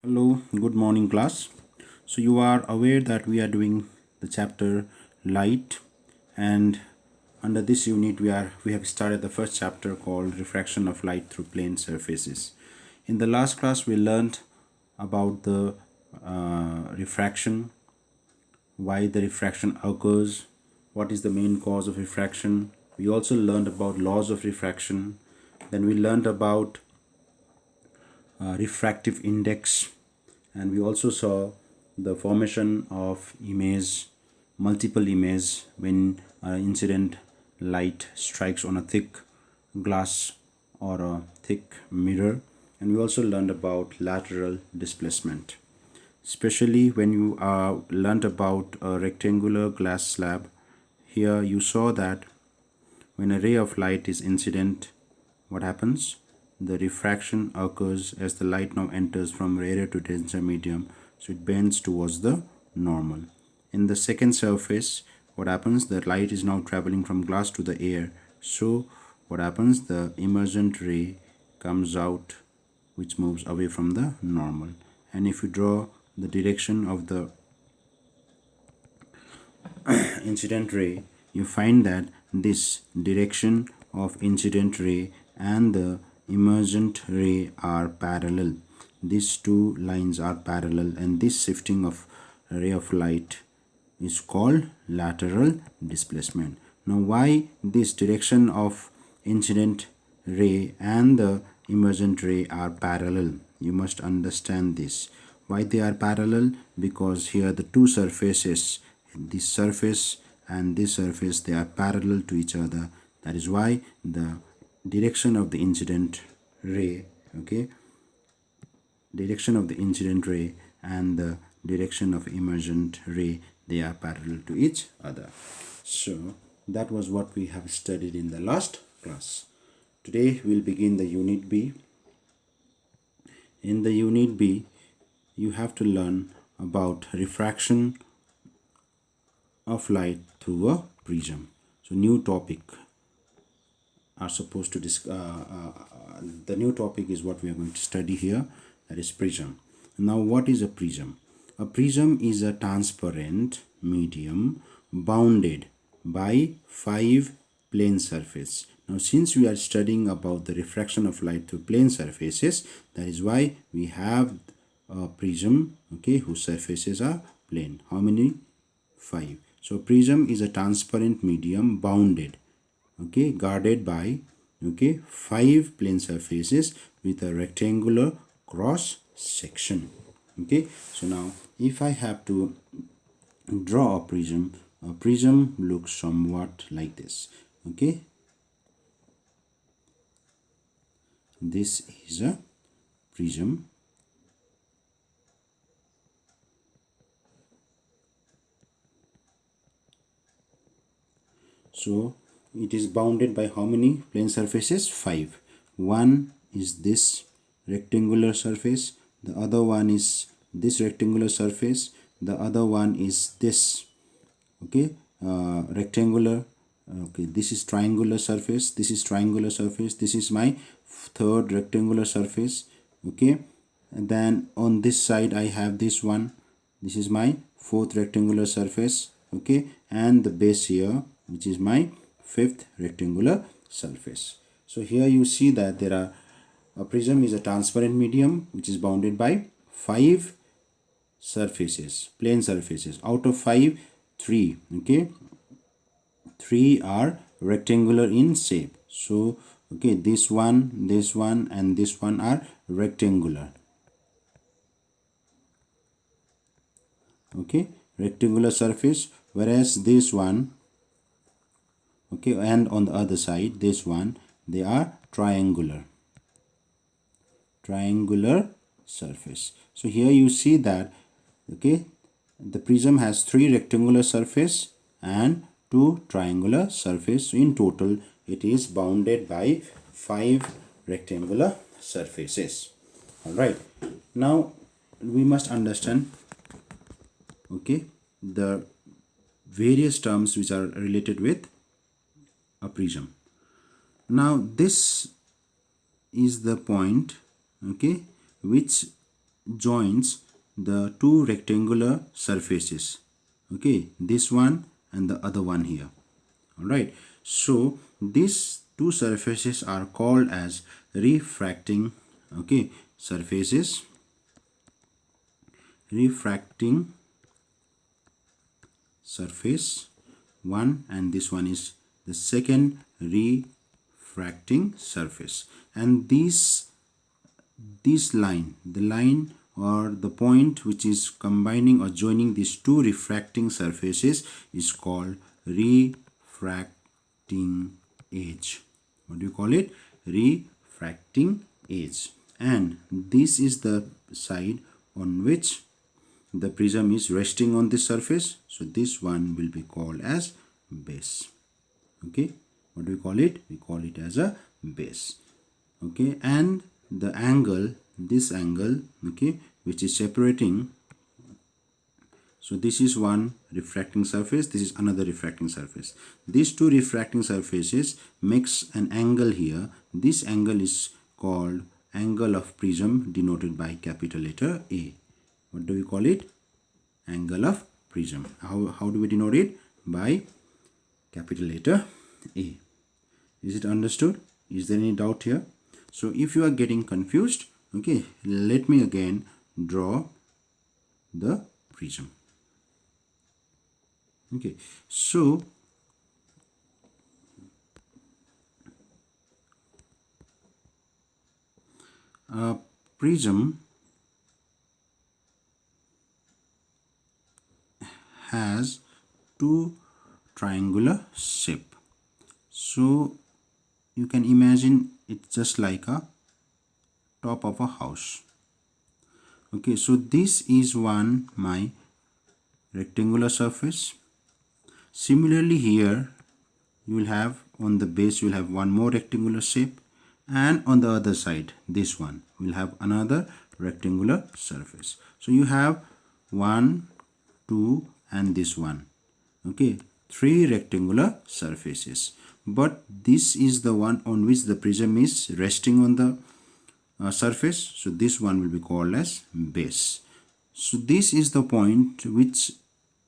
Hello, good morning class. So you are aware that we are doing the chapter light, and under this unit we have started the first chapter called refraction of light through plane surfaces. In the last class we learned about the refraction, why the refraction occurs, what is the main cause of refraction. We also learned about laws of refraction. Then we learned about refractive index, and we also saw the formation of image, multiple image, when incident light strikes on a thick glass or a thick mirror. And we also learned about lateral displacement, especially when you learned about a rectangular glass slab. Here you saw that when a ray of light is incident, what happens? The refraction occurs as the light now enters from rarer to denser medium, so it bends towards the normal. In the second surface, what happens? The light is now traveling from glass to the air, so what happens? The emergent ray comes out, which moves away from the normal. And if you draw the direction of the incident ray, you find that this direction of incident ray and the emergent ray are parallel. These two lines are parallel, and this shifting of a ray of light is called lateral displacement. Now, why this direction of incident ray and the emergent ray are parallel? You must understand this. Why they are parallel? Because here the two surfaces, this surface and this surface, they are parallel to each other. That is why the direction of the incident ray, direction of the incident ray and the direction of emergent ray, they are parallel to each other. So that was what we have studied in the last class. Today we'll begin the unit B. In the unit B, you have to learn about refraction of light through a prism. So new topic are supposed to the new topic is what we are going to study here, that is prism. Now what is a prism? A prism is a transparent medium bounded by 5 plane surface. Now since we are studying about the refraction of light through plane surfaces, that is why we have a prism, whose surfaces are plane. How many? 5. So prism is a transparent medium bounded, guarded by 5 plane surfaces with a rectangular cross section. So now if I have to draw a prism looks somewhat like this. This is a prism. So it is bounded by how many plane surfaces? 5. One is this rectangular surface, the other one is this rectangular surface, the other one is this rectangular, this is triangular surface, this is triangular surface, this is my third rectangular surface. And then on this side I have this one, this is my fourth rectangular surface. And the base here, which is my fifth rectangular surface. So here you see that there are a prism is a transparent medium which is bounded by 5 surfaces, plane surfaces. Out of 5, 3 3 are rectangular in shape. So this one and this one are rectangular. Rectangular surface, whereas this one and on the other side this one, they are triangular surface. So here you see that the prism has 3 rectangular surface and 2 triangular surface. So in total it is bounded by 5 rectangular surfaces. All right, now we must understand the various terms which are related with a prism. Now this is the point which joins the two rectangular surfaces, okay, this one and the other one here. All right, so these two surfaces are called as refracting, okay, surfaces, refracting surface 1, and this one is the second refracting surface. And this line, the line or the point which is combining or joining these two refracting surfaces is called refracting edge. What do you call it? Refracting edge. And this is the side on which the prism is resting on this surface, so this one will be called as base. Okay, what do we call it? We call it as a base. Okay, and the angle, this angle, okay, which is separating, so this is one refracting surface, this is another refracting surface. These two refracting surfaces makes an angle here. This angle is called angle of prism, denoted by capital letter A. What do we call it? Angle of prism. How do we denote it? By capital letter A. Is it understood? Is there any doubt here? So if you are getting confused, okay, let me again draw the prism. Okay, so a prism has two triangular shape. So you can imagine it's just like a top of a house. Okay, so this is one my rectangular surface. Similarly here you will have on the base, you will have one more rectangular shape, and on the other side this one will have another rectangular surface. So you have 1, 2 and this one, okay, 3 rectangular surfaces. But this is the one on which the prism is resting on the surface, so this one will be called as base. So this is the point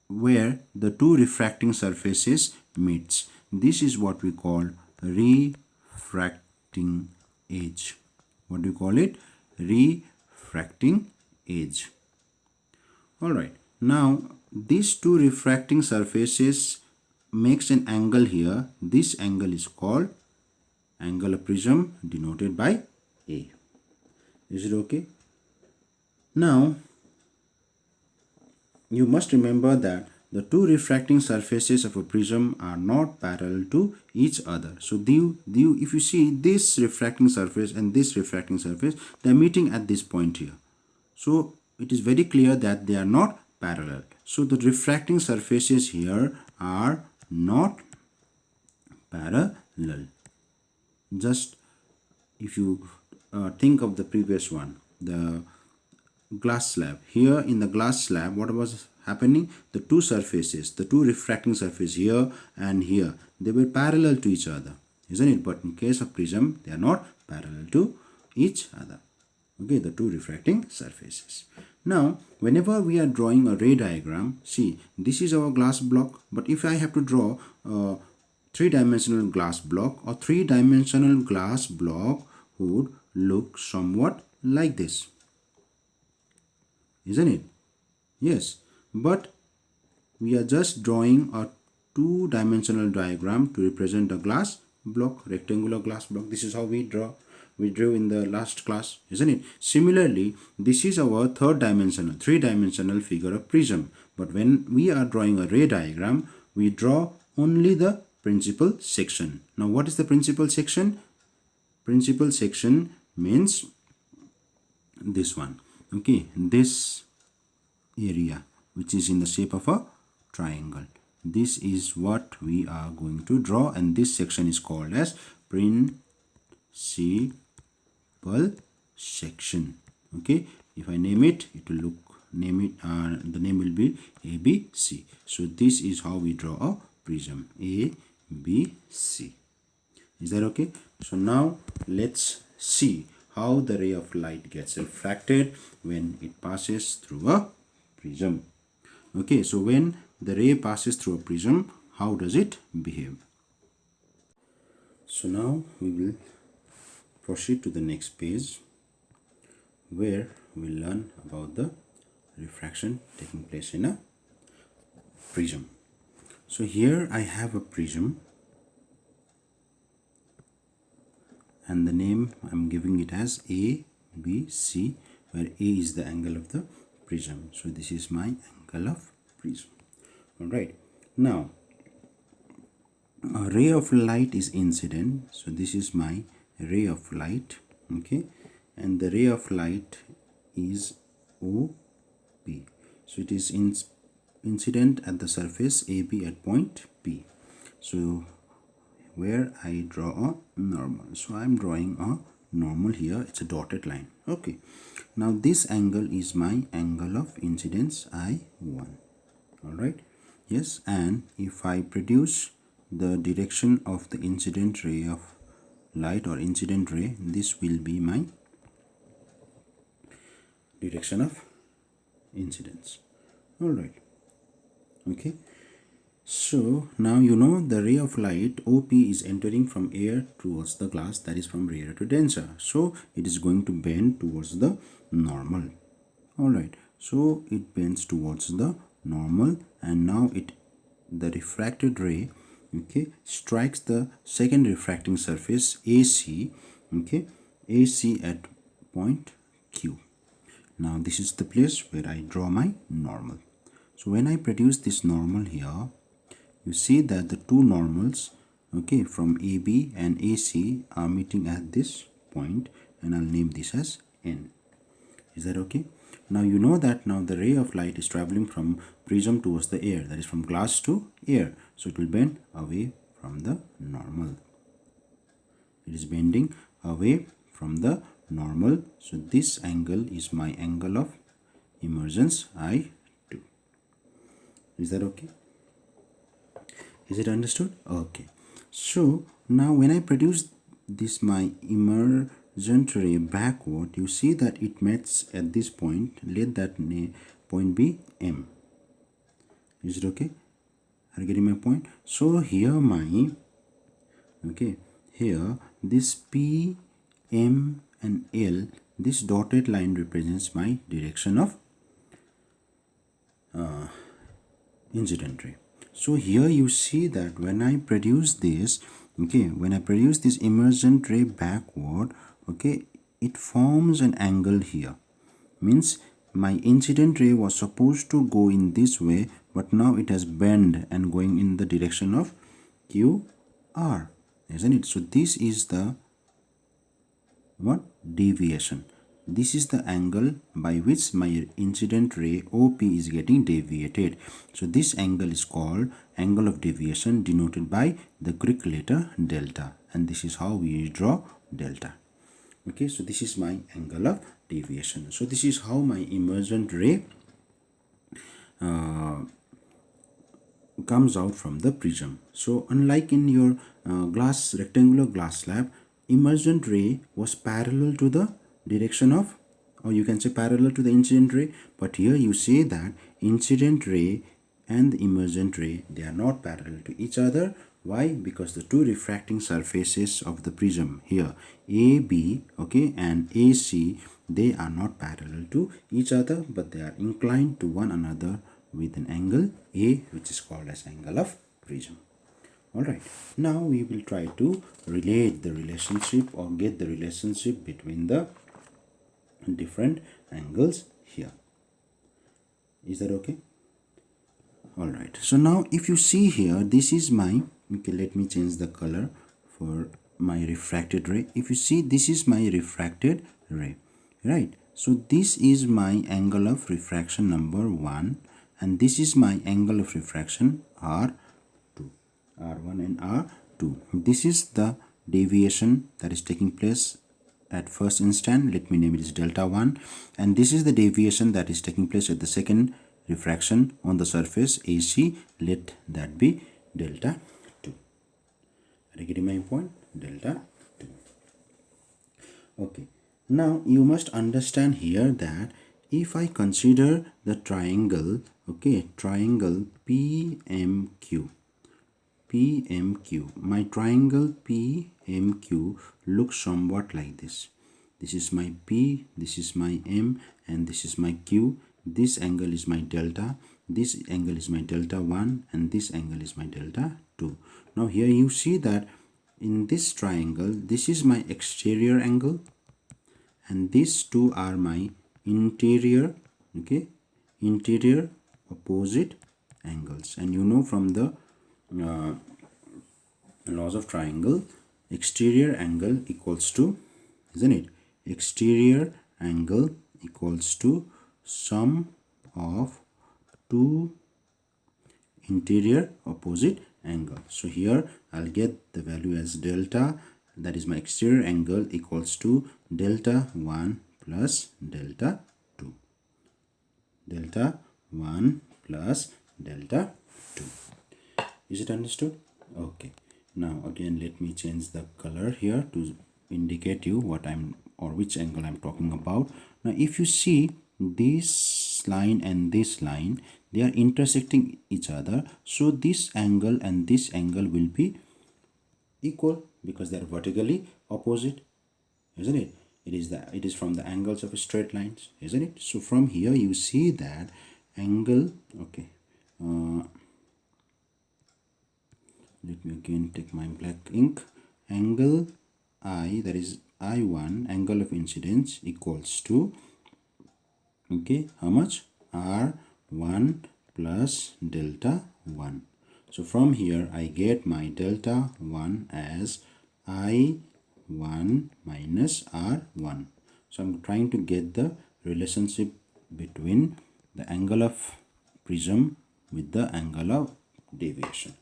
where the two refracting surfaces meets. This is what we call refracting edge. What do you call it? Refracting edge. All right, now these two refracting surfaces makes an angle here. This angle is called angle of prism, denoted by A. Is it okay? Now you must remember that the two refracting surfaces of a prism are not parallel to each other. So if you see this refracting surface and this refracting surface, they are meeting at this point here. So it is very clear that they are not parallel. So the refracting surfaces here are not parallel. Just if you think of the previous one, the glass slab. Here in the glass slab, what was happening? The two surfaces, the two refracting surfaces here and here, they were parallel to each other, isn't it? But in case of prism, they are not parallel to each other. Okay, the two refracting surfaces. Now, whenever we are drawing a ray diagram, see, this is our glass block. But if I have to draw a three-dimensional glass block, or three-dimensional glass block would look somewhat like this, isn't it? Yes, but we are just drawing a two-dimensional diagram to represent a glass block, rectangular glass block. This is how we drew in the last class, isn't it? Similarly, this is our three-dimensional figure of prism. But when we are drawing a ray diagram, we draw only the principal section. Now, what is the principal section? Principal section means this one, okay, this area which is in the shape of a triangle. This is what we are going to draw, and this section is called as principal section. Okay, if I name it, it will the name will be ABC. So this is how we draw a prism, ABC. Is that okay? So now let's see how the ray of light gets refracted when it passes through a prism. Okay, so when the ray passes through a prism, how does it behave? So now we will proceed to the next page where we learn about the refraction taking place in a prism. So here I have a prism and the name I'm giving it as A, B, C, where A is the angle of the prism. So this is my angle of prism. Alright, now a ray of light is incident, so this is my ray of light, okay, and the ray of light is OB, so it is incident at the surface AB at point P. So where I draw a normal, so I'm drawing a normal here, it's a dotted line. Okay, now this angle is my angle of incidence I1. All right, yes, and if I produce the direction of the incident ray of light or incident ray, this will be my direction of incidence. All right, okay, so now you know the ray of light OP is entering from air towards the glass, that is from rarer to denser, so it is going to bend towards the normal. All right, so it bends towards the normal, and now the refracted ray, okay, strikes the second refracting surface AC, okay, AC at point Q. Now this is the place where I draw my normal. So when I produce this normal here, you see that the two normals, okay, from AB and AC are meeting at this point, and I'll name this as N. Is that okay? Now you know that now the ray of light is traveling from prism towards the air, that is from glass to air, so it will bend away from the normal. It is bending away from the normal, so this angle is my angle of emergence I2. Is that okay? Is it understood? Okay, so now when I produce this my emergent ray backward, you see that it meets at this point. Let that point be M. Is it okay? Are you getting my point? So here my, okay, here this P, M and L, this dotted line represents my direction of incident ray. So here you see that when I produce this, okay, when I produce this emergent ray backward, okay, it forms an angle here. Means my incident ray was supposed to go in this way, but now it has bent and going in the direction of QR, isn't it? So this is the what? Deviation. This is the angle by which my incident ray OP is getting deviated. So this angle is called angle of deviation, denoted by the Greek letter delta, and this is how we draw delta. Okay, so this is my angle of deviation. So this is how my emergent ray comes out from the prism. So unlike in your rectangular glass slab, emergent ray was parallel to the direction of, or you can say parallel to the incident ray, but here you say that incident ray and the emergent ray, they are not parallel to each other. Why? Because the two refracting surfaces of the prism here, AB, okay, and AC, they are not parallel to each other, but they are inclined to one another with an angle A, which is called as angle of prism. Alright, now we will try to relate the relationship or get the relationship between the different angles here. Is that okay? Alright, so now if you see here, this is my, okay, let me change the color for my refracted ray. If you see, this is my refracted ray, right? So this is my angle of refraction number 1, and this is my angle of refraction R2, R1 and R2. This is the deviation that is taking place at first instant. Let me name it as delta 1, and this is the deviation that is taking place at the second refraction on the surface AC. Let that be delta 2. Are you getting my point? Delta 2. Okay, Now you must understand here that if I consider the triangle, okay, triangle PMQ, my triangle PMQ looks somewhat like this. This is my P, this is my M, and this is my Q. This angle is my delta, this angle is my delta 1, and this angle is my delta 2. Now here you see that in this triangle, this is my exterior angle, and these two are my interior, okay, interior opposite angles. And you know from the uh, laws of triangle, exterior angle equals to, isn't it, exterior angle equals to sum of two interior opposite angle. So here I'll get the value as delta, that is my exterior angle, equals to delta 1 plus delta 2, delta 1 plus delta 2. Is it understood? Okay. Now again let me change the color here to indicate you what I'm, or which angle I'm talking about. Now if you see this line and this line, they are intersecting each other, so this angle and this angle will be equal because they are vertically opposite, isn't it? It is from the angles of straight lines, isn't it? So from here you see that angle, okay, let me again take my black ink. Angle I, that is I1, angle of incidence, equals to, okay, how much? R1 plus delta 1. So from here I get my delta 1 as I1 minus R1. So I'm trying to get the relationship between the angle of prism with the angle of deviation.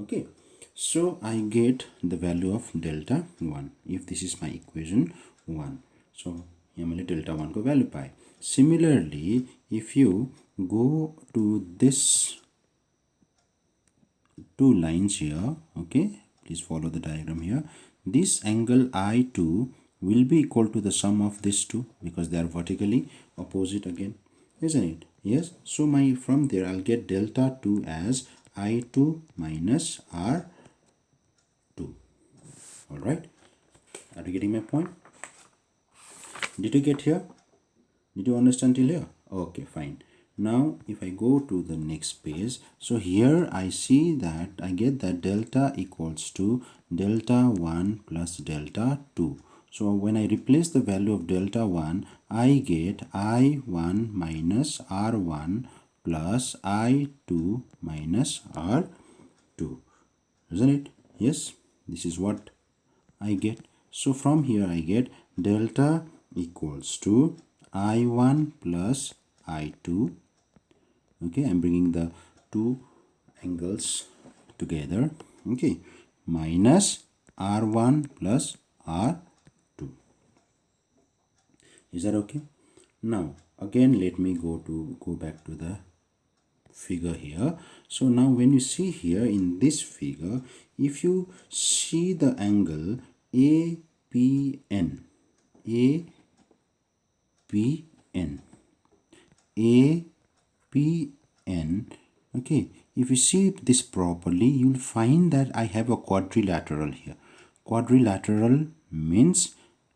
Okay, so I get the value of delta 1 if this is my equation 1. So here my delta 1 ko value pi. Similarly, if you go to this two lines here, okay, please follow the diagram here. This angle I2 will be equal to the sum of these two because they are vertically opposite again, isn't it? Yes. So my, from there I'll get delta 2 as I2 minus R2. All right. Are you getting my point? Did you get here? Did you understand till here? Okay, fine. Now if I go to the next page, so here I see that I get that delta equals to delta 1 plus delta 2. So when I replace the value of delta 1, I get I1 minus R1 plus I2 minus R2. Isn't it? Yes, this is what I get. So from here I get delta equals to I1 plus I2. Okay, I'm bringing the two angles together. Okay, minus R1 plus R2. Is that okay? Now again let me go back to the figure here. So now when you see here in this figure, if you see the angle APN, okay, if you see this properly, you'll find that I have a quadrilateral here. Quadrilateral means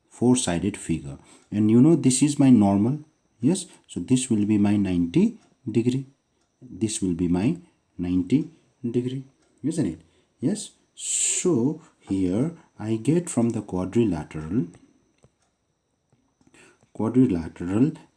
four-sided figure, and you know this is my normal. Yes, so this will be my 90 degree, this will be my 90 degree, isn't it? Yes. So here I get from the quadrilateral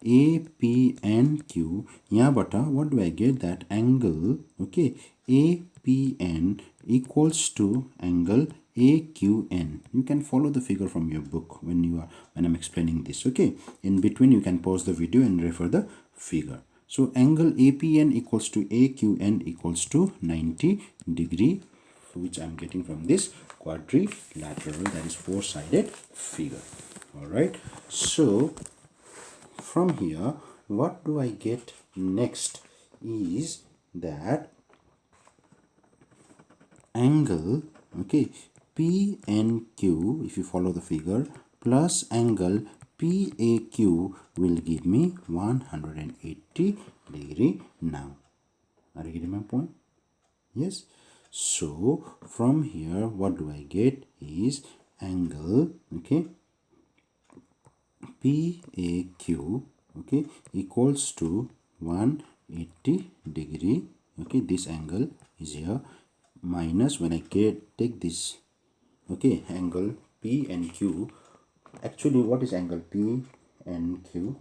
APNQ, yeah, but what do I get? That angle, okay, APN equals to angle AQN. You can follow the figure from your book when I'm explaining this. Okay, in between you can pause the video and refer the figure. So angle APN equals to AQN equals to 90 degree, which I'm getting from this quadrilateral, that is four-sided figure. All right, so from here what do I get next is that angle, okay, PNQ, if you follow the figure, plus angle PAQ will give me 180 degree now. Are you getting my point? Yes. So from here what do I get is angle, okay, PAQ, okay, equals to 180 degree. Okay, this angle is here, minus when I take this, okay, angle P and Q. Actually, what is angle P and Q?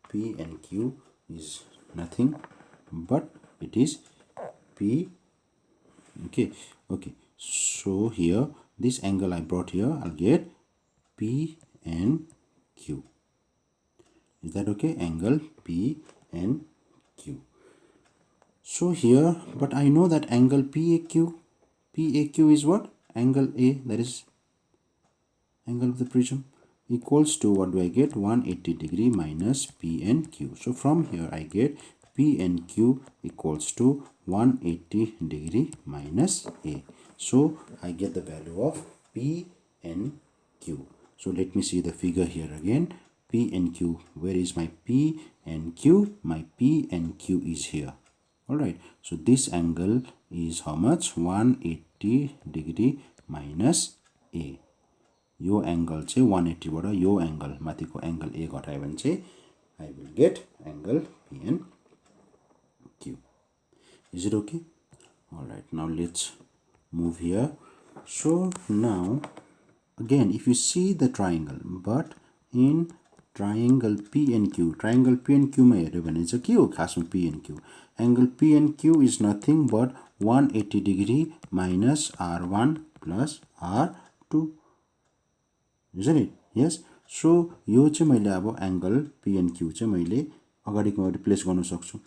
P and Q is nothing but it is P. Okay, so here this angle I brought here, I'll get P and Q. Is that okay? Angle P and Q. So here, but I know that angle PAQ is what? Angle A, that is angle of the prism, equals to, what do I get? 180 degree minus P and Q. So from here I get P and Q equals to 180 degree minus A. So I get the value of P and Q. So let me see the figure here again. P and Q. Where is my P and Q? My P and Q is here. Alright. So this angle is how much? 180 degree minus A. Yo angle चाहिँ 180 बाट यो angle माथिको angle A घटायो भने चाहिँ I will get angle P and Q. Is it okay? Alright, now let's move here. So now again, if you see the triangle, but in triangle P and Q मा हेर्यो भने चाहिँ के हो खासमा P and Q? Angle P and Q is nothing but 180 degree minus R1 plus R2. Isn't it? Yes. So यो चाहिँ मैले अब angle P and Q चाहिँ मैले अगाडिको replace गर्न सक्छु.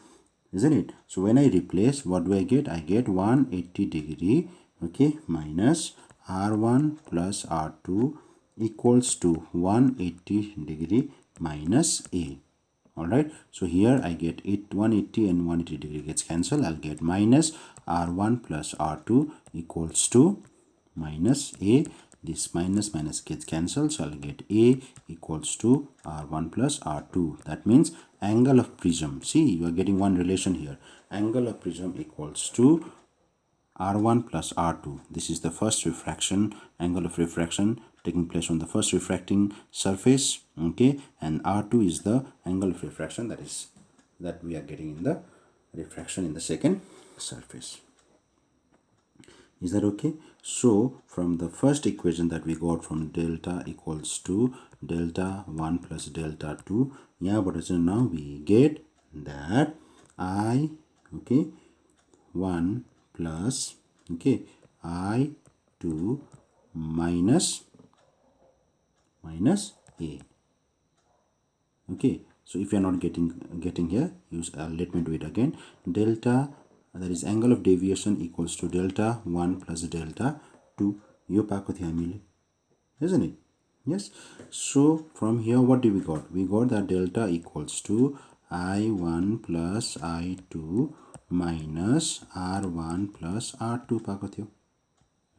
Isn't it? So when I replace, what do I get? I get 180 degree, okay, minus R1 plus R2 equals to 180 degree minus A. Alright, so here I get 180 and 180 degree gets cancelled. I'll get minus R1 plus R2 equals to minus A. This minus gets cancelled, so I'll get A equals to R1 plus R2. That means angle of prism. See, you are getting one relation here. Angle of prism equals to R1 plus R2. This is the first refraction, angle of refraction taking place on the first refracting surface. Okay, and R2 is the angle of refraction that we are getting in the refraction in the second surface. Is that okay? So from the first equation that we got from delta equals to delta 1 plus delta 2, yeah, but now we get that I, okay, 1 plus, okay, I2 minus A. Okay, so if you are not getting here, use let me do it again. Delta, that is angle of deviation, equals to delta 1 plus delta 2. Yo paako thiyo hamile, isn't it? Yes. So from here what do we got? We got that delta equals to I1 plus I2 minus R1 plus R2 paako thiyo,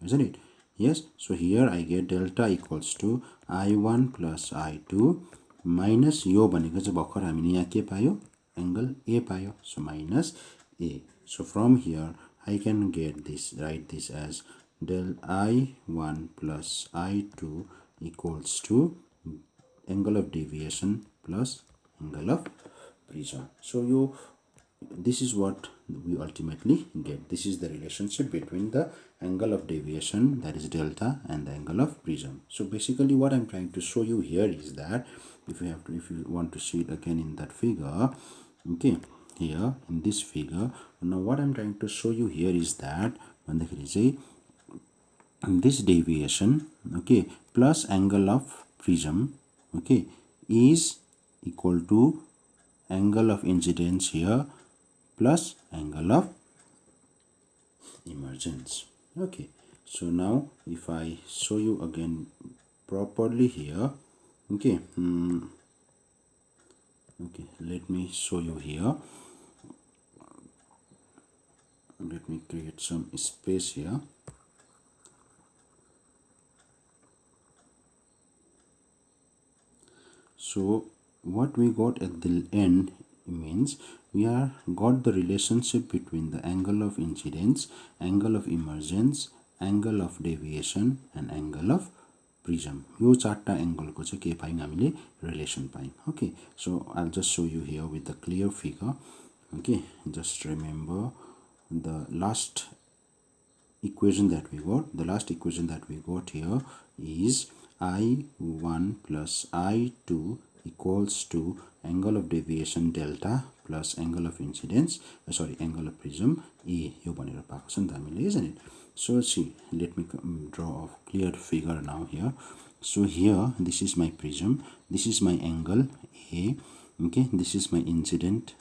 isn't it? Yes. So here I get delta equals to I1 plus I2 minus यो भनेको चाहिँ भर्खर हामीले यहाँ के पायो? Angle A पायो. So minus A. So from here I can get this, write this as del I1 plus I2 equals to angle of deviation plus angle of prism. So this is what we ultimately get. This is the relationship between the angle of deviation, that is delta, and the angle of prism. So basically what I'm trying to show you here is that if you want to see it again in that figure, okay, here in this figure, now what I'm trying to show you here is that when this deviation, okay, plus angle of prism, okay, is equal to angle of incidence here plus angle of emergence. Okay, so now if I show you again properly here, okay, okay, let me show you here. Let me create some space here. So what we got at the end means we are got the relationship between the angle of incidence, angle of emergence, angle of deviation and angle of prism. Yo चारटा angle को चाहिँ के पायौं हामीले relation पायौं. Okay, so I'll just show you here with the clear figure. Okay, just remember the last equation that we got. The last equation that we got here is I1 plus I2 equals to angle of deviation delta plus angle of incidence, angle of prism A. यो भनेर पाएको छ नि त हामीले, isn't it? So see, let me draw a clear figure now here. So here, this is my prism, this is my angle A, okay, this is my incident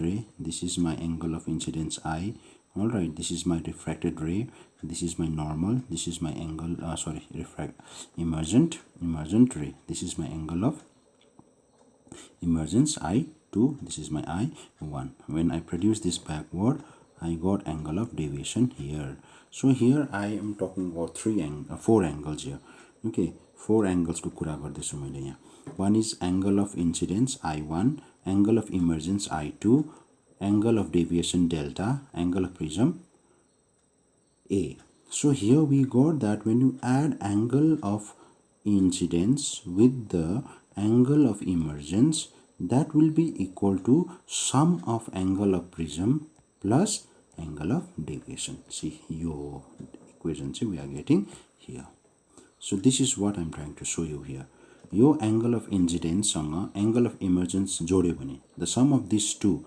ray, this is my angle of incidence I. All right, this is my refracted ray, this is my normal, this is my angle emergent ray, this is my angle of emergence I2, this is my I1. When I produce this backward, I got angle of deviation here. So here I am talking about four angles here. Okay, four angles को कुरा गर्दैछु मैले यहाँ. One is angle of incidence I1, angle of emergence I2, angle of deviation delta, angle of prism A. So here we got that when you add angle of incidence with the angle of emergence, that will be equal to sum of angle of prism plus angle of deviation. See, your equation we are getting here. So this is what I'm trying to show you here. Your angle of incidence सँग angle of emergence जोड्यो भने the sum of these two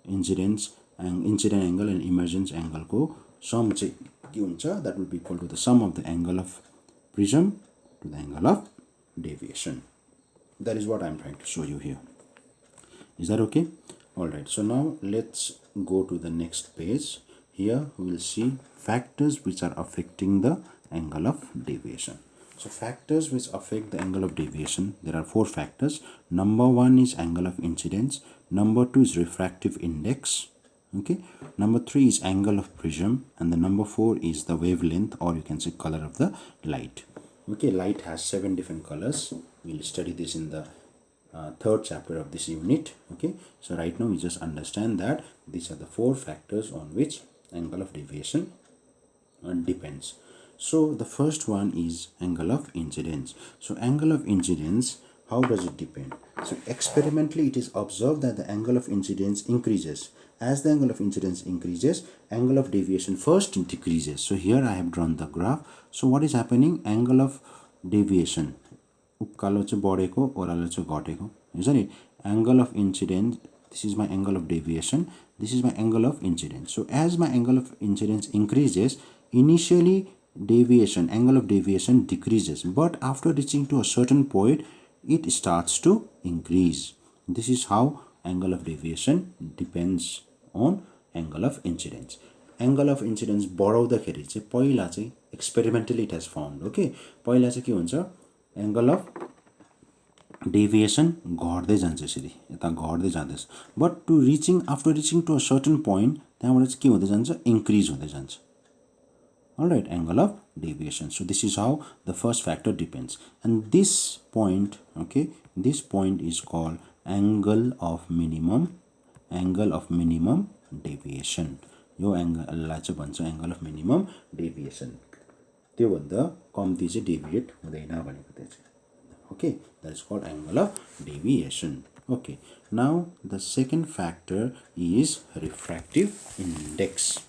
incident angle and emergence angle को sum चाहिँ के हुन्छ, that will be equal to the sum of the angle of prism to the angle of deviation. That is what I'm trying to show you here. Is that okay? Alright, so now let's go to the next page. Here we will see factors which are affecting the angle of deviation. So factors which affect the angle of deviation, there are four factors. Number one is angle of incidence. Number two is refractive index. Okay. Number three is angle of prism, and the number four is the wavelength, or you can say color of the light. Okay, light has 7 different colors. We'll study this in the third chapter of this unit. Okay, so right now we just understand that these are the four factors on which angle of deviation depends. So the first one is angle of incidence. So angle of incidence, how does it depend? So experimentally it is observed that the angle of incidence increases. As the angle of incidence increases, angle of deviation first decreases. So here I have drawn the graph. So what is happening? Angle of deviation, उकालो चाहिँ बढेको, ओह्रालो चाहिँ घटेको, isn't it? Angle of incidence, this is my angle of deviation, this is my angle of incidence. So as my angle of incidence increases, initially angle of deviation decreases, but after reaching to a certain point, it starts to increase. This is how angle of deviation depends on angle of incidence. Angle of incidence बढाउँदाखेरि चाहिँ पहिला चाहिँ experimentally it has found, okay, पहिला चाहिँ के हुन्छ, angle of deviation घट्दै जान्छ, यसरी यता घट्दै जाँदैछ, but after reaching to a certain point, त्यहाँबाट चाहिँ के हुँदै जान्छ, increase हुँदै जान्छ. Alright, angle of deviation. So this is how the first factor depends, and this point, okay, this point is called angle of minimum deviation. यो एंगललाई चाहिँ भन्छ angle of minimum deviation. त्यो भन्दा कम्ती चाहिँ deviate हुँदैन भनेको त्यो चाहिँ. Okay, that is called angle of deviation. Okay, now the second factor is refractive index.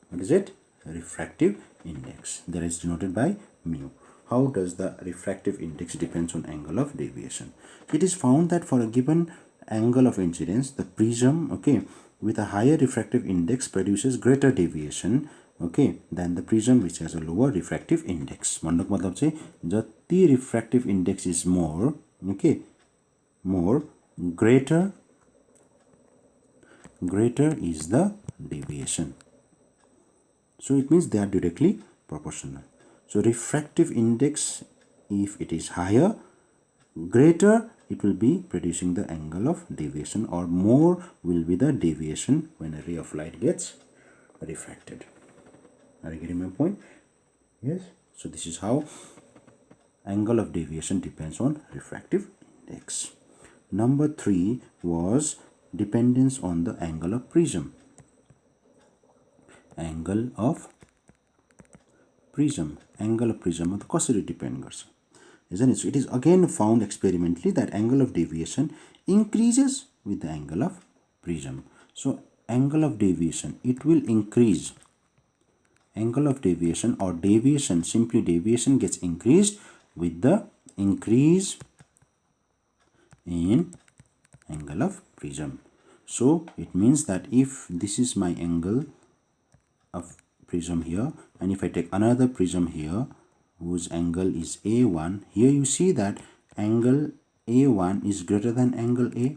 What is it? Refractive index. That is denoted by mu. How does the refractive index depends on angle of deviation? It is found that for a given angle of incidence, the prism, okay, with a higher refractive index produces greater deviation, okay, than the prism which has a lower refractive index. भन्नुको मतलब चाहिँ जति refractive index is more, okay, greater is the deviation. So it means they are directly proportional. So refractive index, if it is higher, greater it will be producing the angle of deviation, or more will be the deviation when a ray of light gets refracted. Are you getting my point? Yes. So this is how angle of deviation depends on refractive index. Number 3 was dependence on the angle of prism. Angle of prism or the कसरी depend गर्छ, isn't it? So it is again found experimentally that angle of deviation increases with the angle of prism. So angle of deviation, it will increase. Angle of deviation or deviation, simply deviation gets increased with the increase in angle of prism. So it means that if this is my angle of prism here, and if I take another prism here whose angle is A1, here you see that angle A1 is greater than angle A,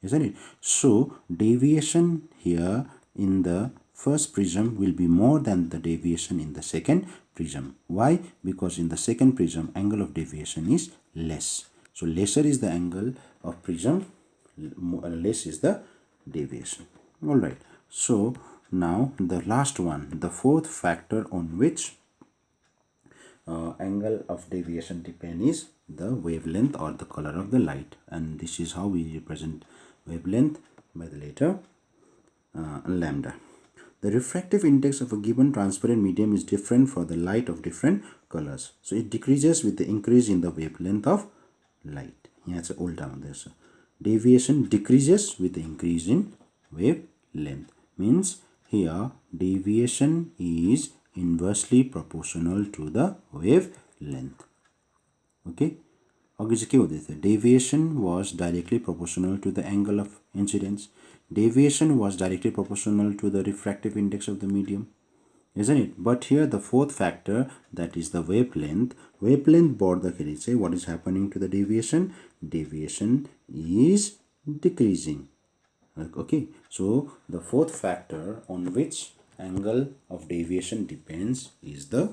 isn't it? So deviation here in the first prism will be more than the deviation in the second prism. Why? Because in the second prism angle of deviation is less. So lesser is the angle of prism, less is the deviation. All right. So now the last one, the fourth factor on which angle of deviation depend is the wavelength or the color of the light, and this is how we represent wavelength by the letter lambda. The refractive index of a given transparent medium is different for the light of different colors. So it decreases with the increase in the wavelength of light. Here it's old down there. So deviation decreases with the increase in wavelength. Means here deviation is inversely proportional to the wavelength. Okay. Deviation was directly proportional to the angle of incidence. Deviation was directly proportional to the refractive index of the medium, isn't it? But here the fourth factor, that is the wavelength borderखेरि चाहिँ what is happening to the deviation? Deviation is decreasing. Okay, so the fourth factor on which angle of deviation depends is the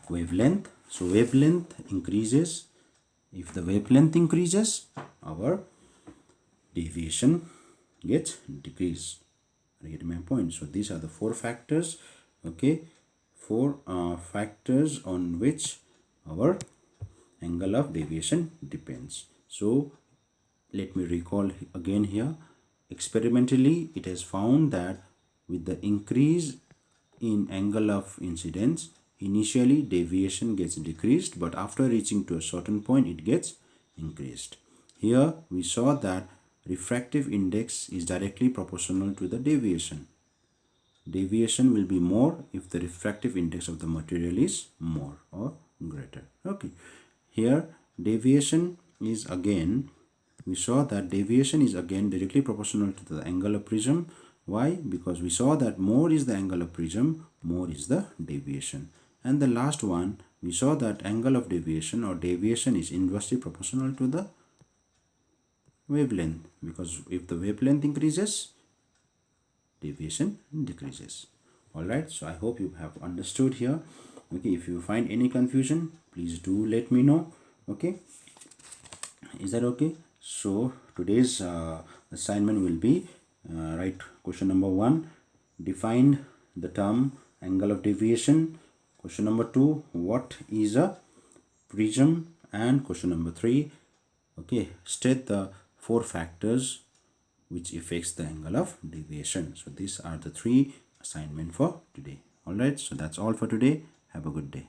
wavelength. So wavelength increases. If the wavelength increases, our deviation gets decreased. I get my point. So these are the four factors. Okay, four factors on which our angle of deviation depends. So let me recall again here. Experimentally, it has found that with the increase in angle of incidence, initially deviation gets decreased, but after reaching to a certain point, it gets increased. Here we saw that refractive index is directly proportional to the deviation. Deviation will be more if the refractive index of the material is more or greater. Okay, here deviation is again, we saw that deviation is again directly proportional to the angle of prism. Why? Because we saw that more is the angle of prism, more is the deviation. And the last one, we saw that angle of deviation or deviation is inversely proportional to the wavelength, because if the wavelength increases, deviation decreases. All right, so I hope you have understood here. Okay, if you find any confusion, please do let me know. Okay, is that okay? So today's assignment will be write question number 1, define the term angle of deviation. Question number 2, what is a prism? And question number 3, okay, state the 4 factors which affects the angle of deviation. So these are the 3 assignment for today. All right, so that's all for today. Have a good day.